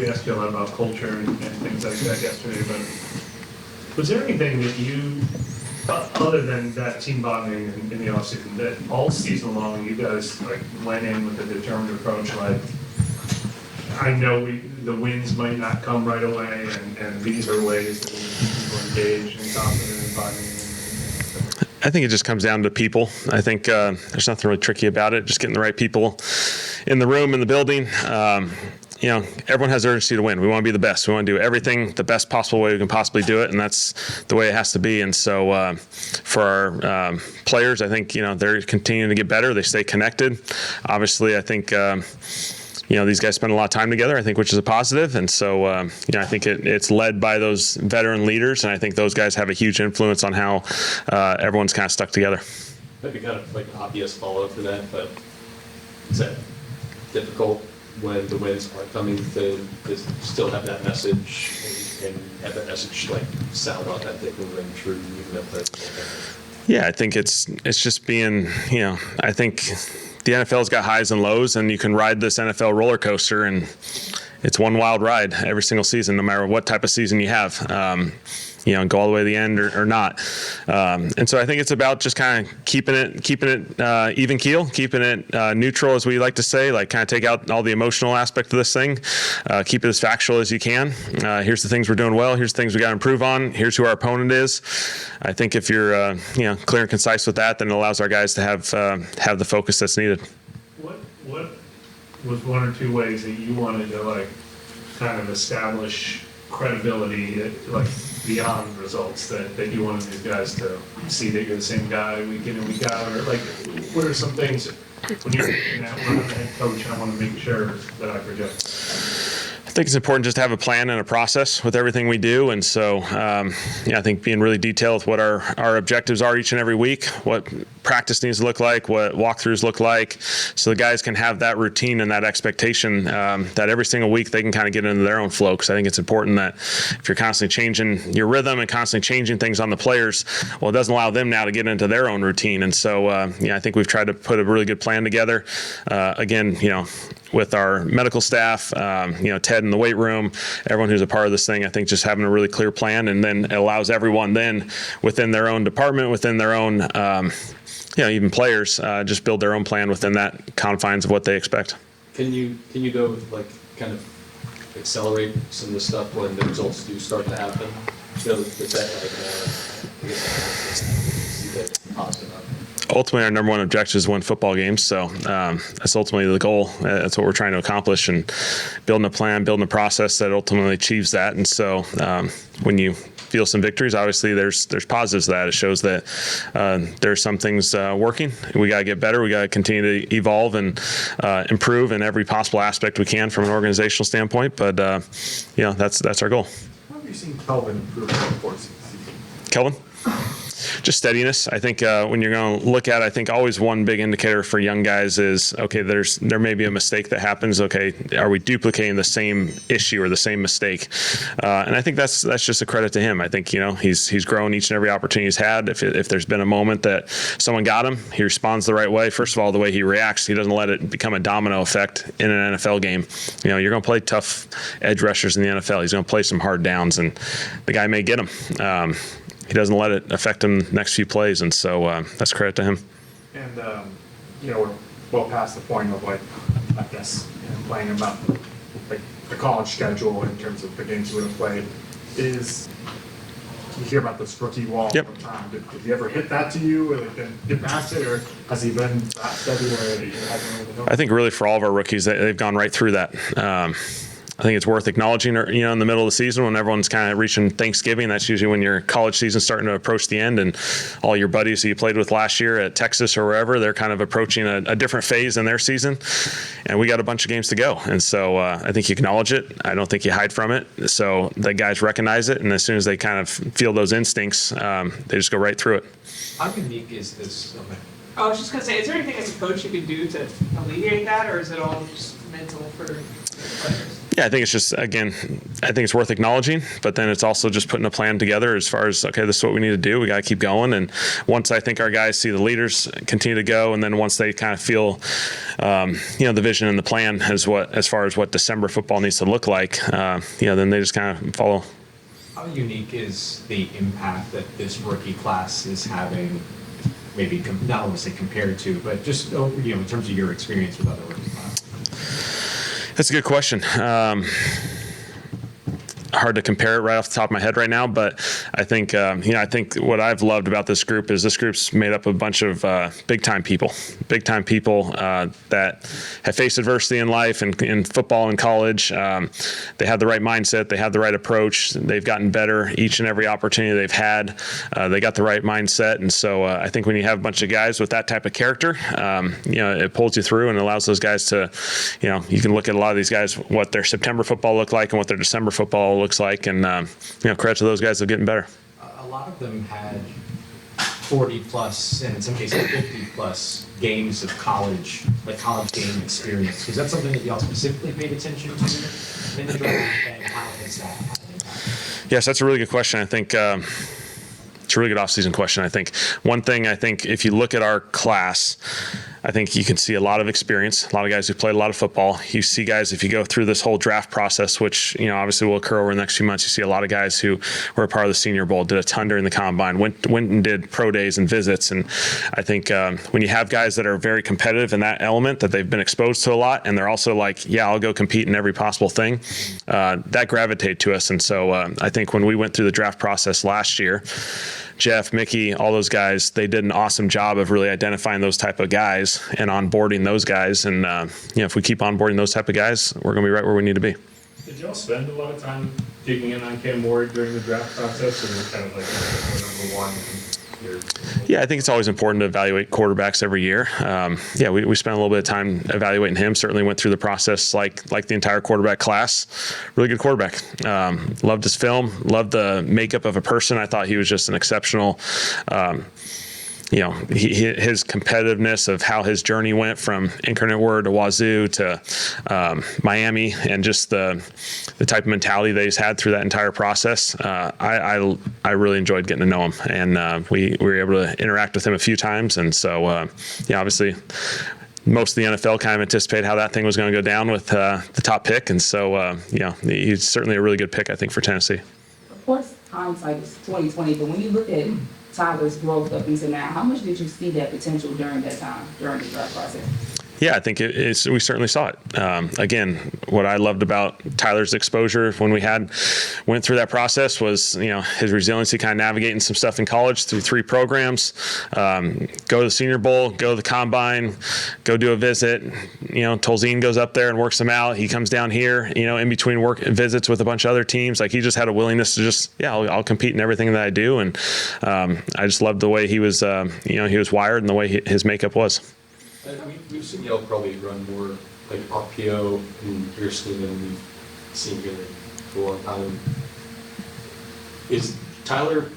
we asked you a lot about culture and things like that yesterday, but was there anything that you, other than that team bonding in the offseason, that all season long you guys like went in with a determined approach, like, I know the wins might not come right away, and these are ways that we keep people engaged and confident and bonding? I think it just comes down to people. I think there's nothing really tricky about it. Just getting the right people in the room, in the building. Everyone has urgency to win. We want to be the best. We want to do everything the best possible way we can possibly do it, and that's the way it has to be. And so for our players, I think, they're continuing to get better. They stay connected. Obviously, I think these guys spend a lot of time together, I think, which is a positive. And so, I think it's led by those veteran leaders, and I think those guys have a huge influence on how everyone's kind of stuck together. Maybe kind of like an obvious follow-up to that, but is that difficult when the wins aren't coming to still have that message and have that message like sound authentic and ring true even if that's Yeah, I think it's just being, I think the NFL's got highs and lows, and you can ride this NFL roller coaster, and it's one wild ride every single season, no matter what type of season you have. Go all the way to the end or not. And so I think it's about just kind of keeping it even keel, keeping it neutral, as we like to say, like kind of take out all the emotional aspect of this thing, keep it as factual as you can. Here's the things we're doing well. Here's the things we got to improve on. Here's who our opponent is. I think if you're clear and concise with that, then it allows our guys to have the focus that's needed. What was one or two ways that you wanted to like kind of establish credibility, like beyond results, that you wanted these guys to see that you're the same guy week in and week out? Or like, what are some things when you're thinking that we're the head coach, I want to make sure that I project? I think it's important just to have a plan and a process with everything we do. And so, I think being really detailed with what our objectives are each and every week, what practice needs to look like, what walkthroughs look like, so the guys can have that routine and that expectation that every single week they can kind of get into their own flow. Because I think it's important that if you're constantly changing your rhythm and constantly changing things on the players, well, it doesn't allow them now to get into their own routine. And so, I think we've tried to put a really good plan together. Again, with our medical staff, Ted in the weight room, everyone who's a part of this thing, I think just having a really clear plan, and then it allows everyone then within their own department, within their own, even players, just build their own plan within that confines of what they expect. Can you go like kind of accelerate some of the stuff when the results do start to happen? Is that like see that positive outcome? Ultimately, our number one objective is to win football games. So that's ultimately the goal. That's what we're trying to accomplish, and building a plan, building a process that ultimately achieves that. And so when you feel some victories, obviously there's positives to that. It shows that there's some things working. We got to get better. We got to continue to evolve and improve in every possible aspect we can from an organizational standpoint. But that's our goal. How have you seen Kelvin improve over the course of the season? Kelvin? Just steadiness. I think when you're going to look at, I think always one big indicator for young guys is, okay, there may be a mistake that happens. Okay, are we duplicating the same issue or the same mistake? And I think that's just a credit to him. I think he's grown each and every opportunity he's had. If there's been a moment that someone got him, he responds the right way. First of all, the way he reacts, he doesn't let it become a domino effect in an NFL game. You're going to play tough edge rushers in the NFL. He's going to play some hard downs, and the guy may get him. He doesn't let it affect him next few plays, and so that's credit to him. And we're well past the point of playing about like the college schedule in terms of the games we're going to play. You hear about this rookie wall all the time. Did he ever hit that to you, or get past it, or has he been that steady where he hasn't really known? I think really for all of our rookies, they've gone right through that. I think it's worth acknowledging, in the middle of the season when everyone's kind of reaching Thanksgiving. That's usually when your college season's starting to approach the end, and all your buddies who you played with last year at Texas or wherever, they're kind of approaching a different phase in their season, and we got a bunch of games to go. And so I think you acknowledge it. I don't think you hide from it. So the guys recognize it, and as soon as they kind of feel those instincts, they just go right through it. How unique is this? I was just going to say, is there anything as a coach you can do to alleviate that, or is it all just mental for players? Yeah, I think it's just, again, I think it's worth acknowledging, but then it's also just putting a plan together as far as, okay, this is what we need to do. We got to keep going. And once I think our guys see the leaders continue to go, and then once they kind of feel, the vision and the plan as far as what December football needs to look like, then they just kind of follow. How unique is the impact that this rookie class is having, maybe not want to say compared to, but just in terms of your experience with other rookie classes? That's a good question. Hard to compare it right off the top of my head right now, but I think I think what I've loved about this group is this group's made up of a bunch of big time people that have faced adversity in life and in football and college. They have the right mindset, they have the right approach, they've gotten better each and every opportunity they've had. They got the right mindset, and so I think when you have a bunch of guys with that type of character, it pulls you through and allows those guys to, you can look at a lot of these guys, what their September football looked like and what their December football looks like, and credit to those guys, they're getting better. A lot of them had 40 plus, and in some cases 50 plus games of college game experience. Is that something that y'all specifically paid attention to in the draft, and how has that had an impact? Yes, that's a really good question. I think it's a really good offseason question. I think one thing, if you look at our class, I think you can see a lot of experience, a lot of guys who played a lot of football. You see guys, if you go through this whole draft process, which obviously will occur over the next few months, you see a lot of guys who were a part of the Senior Bowl, did a ton during the combine, went and did pro days and visits. And I think when you have guys that are very competitive in that element, that they've been exposed to a lot, and they're also like, yeah, I'll go compete in every possible thing, that gravitate to us. And so I think when we went through the draft process last year, Jeff, Mickey, all those guys, they did an awesome job of really identifying those type of guys and onboarding those guys. And, if we keep onboarding those type of guys, we're going to be right where we need to be. Did y'all spend a lot of time digging in on Kellen Moore during the draft process, or was kind of like number one? Yeah, I think it's always important to evaluate quarterbacks every year. We spent a little bit of time evaluating him. Certainly went through the process like the entire quarterback class. Really good quarterback. Loved his film. Loved the makeup of a person. I thought he was just an exceptional. His competitiveness of how his journey went from Incarnate Word to Wazoo to Miami, and just the type of mentality that he's had through that entire process. I really enjoyed getting to know him, and we were able to interact with him a few times. And so, obviously, most of the NFL kind of anticipated how that thing was going to go down with the top pick. And so, he's certainly a really good pick, I think, for Tennessee. Of course, hindsight is 2020, but when you look at Tyler's growth up until now, how much did you see that potential during that time, during the draft process? Yeah, I think we certainly saw it. Again, what I loved about Tyler's exposure when we went through that process was, his resiliency, kind of navigating some stuff in college through 3 programs, go to the Senior Bowl, go to the Combine, go do a visit. Tolzien goes up there and works him out. He comes down here, in between work visits with a bunch of other teams. Like, he just had a willingness to I'll compete in everything that I do. And I just loved the way he was, he was wired and the way his makeup was. We've seen y'all probably run more like RPO in your scheme than we've seen here for a long time. Is Tyler,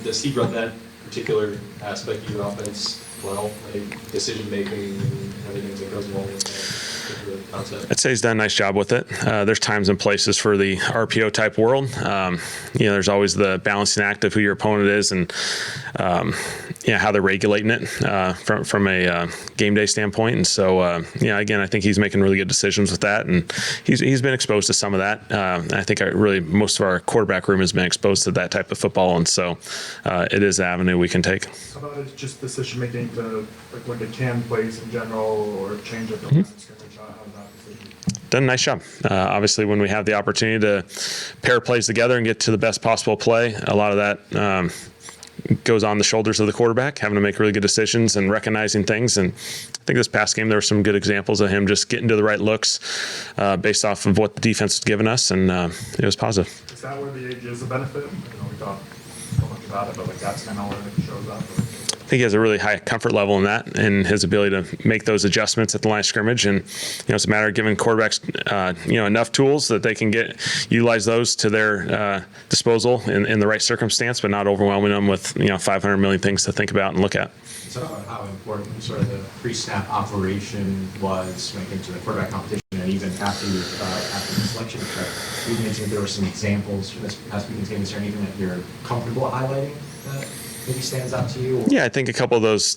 does he run that particular aspect of your offense well, like decision making and everything that goes along with that? I'd say he's done a nice job with it. There's times and places for the RPO type world. There's always the balancing act of who your opponent is and how they're regulating it from a game day standpoint. And so, again, I think he's making really good decisions with that, and he's been exposed to some of that. I think most of our quarterback room has been exposed to that type of football, and so it is an avenue we can take. How about it's just decision making to when the cam plays in general, or change of the line of scrimmage? How's that decision? Done a nice job. Obviously, when we have the opportunity to pair plays together and get to the best possible play, a lot of that goes on the shoulders of the quarterback, having to make really good decisions and recognizing things. And I think this past game, there were some good examples of him just getting to the right looks based off of what the defense was giving us, and it was positive. Is that where the age is a benefit? We talk so much about it, but that's kind of where it shows up. I think he has a really high comfort level in that, and his ability to make those adjustments at the line of scrimmage. And it's a matter of giving quarterbacks enough tools that they can utilize those to their disposal in the right circumstance, but not overwhelming them with 500 million things to think about and look at. Talk about how important sort of the pre-snap operation was when it came to the quarterback competition even after the selection trip, you mentioned there were some examples this past weekend's game. Is there anything that you're comfortable highlighting that maybe stands out to you? Or? Yeah, I think a couple of those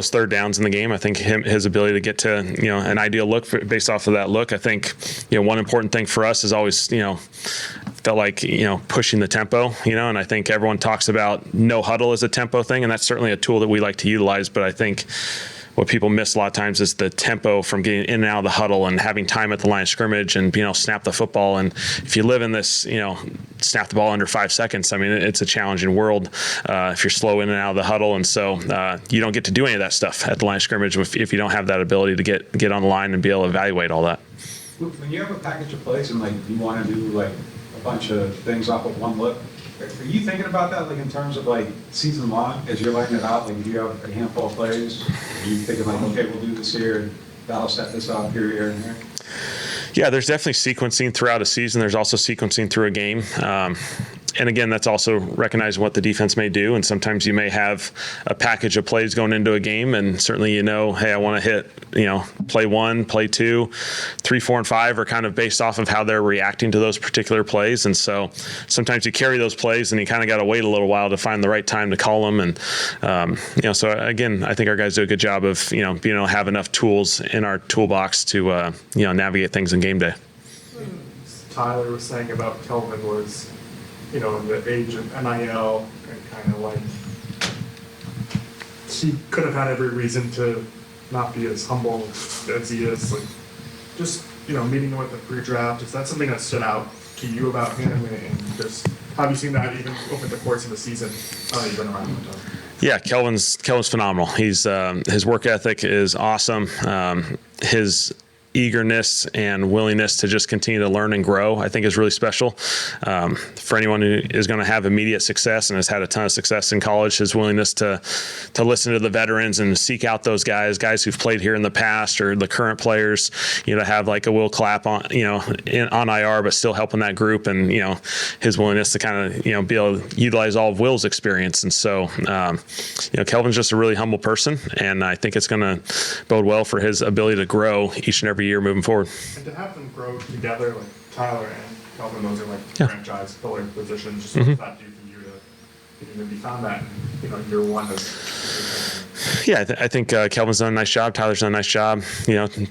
third downs in the game. I think his ability to get to an ideal look based off of that look. I think one important thing for us is always felt like pushing the tempo. And I think everyone talks about no huddle as a tempo thing, and that's certainly a tool that we like to utilize. But I think what people miss a lot of times is the tempo from getting in and out of the huddle and having time at the line of scrimmage and being able to snap the football. And if you live in this, snap the ball under 5 seconds, I mean, it's a challenging world if you're slow in and out of the huddle. And so you don't get to do any of that stuff at the line of scrimmage if you don't have that ability to get on the line and be able to evaluate all that. When you have a package of plays and you want to do a bunch of things off of one look, are you thinking about that in terms of season long as you're laying it out? Do you have a handful of plays? Are you thinking okay, we'll do this here and that'll set this up here, and here? Yeah, there's definitely sequencing throughout a season. There's also sequencing through a game. And again, that's also recognizing what the defense may do. And sometimes you may have a package of plays going into a game, and certainly hey, I want to hit, play 1, play 2, 3, 4, and 5 are kind of based off of how they're reacting to those particular plays. And so sometimes you carry those plays, and you kind of got to wait a little while to find the right time to call them. And so again, I think our guys do a good job of being able to have enough tools in our toolbox to navigate things in game day. Tyler was saying about Kelvin was, the age of NIL and kind of he could have had every reason to not be as humble as he is. Just, meeting with the pre-draft, is that something that stood out to you about him? And just, have you seen that even over the course of the season? You've been around the time. Yeah, Kelvin's phenomenal. He's his work ethic is awesome. His eagerness and willingness to just continue to learn and grow, I think, is really special. For anyone who is going to have immediate success and has had a ton of success in college, his willingness to listen to the veterans and seek out those guys who've played here in the past, or the current players, to have a Will Clapp on, on IR, but still helping that group, and his willingness to kind of be able to utilize all of Will's experience. And so Kelvin's just a really humble person, and I think it's going to bode well for his ability to grow each and every year moving forward. And to have them grow together, like Tyler and Kelvin, those are franchise pillar positions. Just what does that do for you to maybe found that in year one of? Yeah, I think Kelvin's done a nice job. Tyler's done a nice job.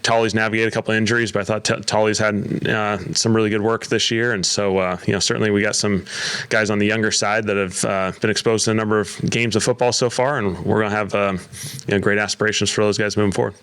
Tolly's navigated a couple of injuries, but I thought Tolly's had some really good work this year. And so, certainly we got some guys on the younger side that have been exposed to a number of games of football so far, and we're going to have great aspirations for those guys moving forward.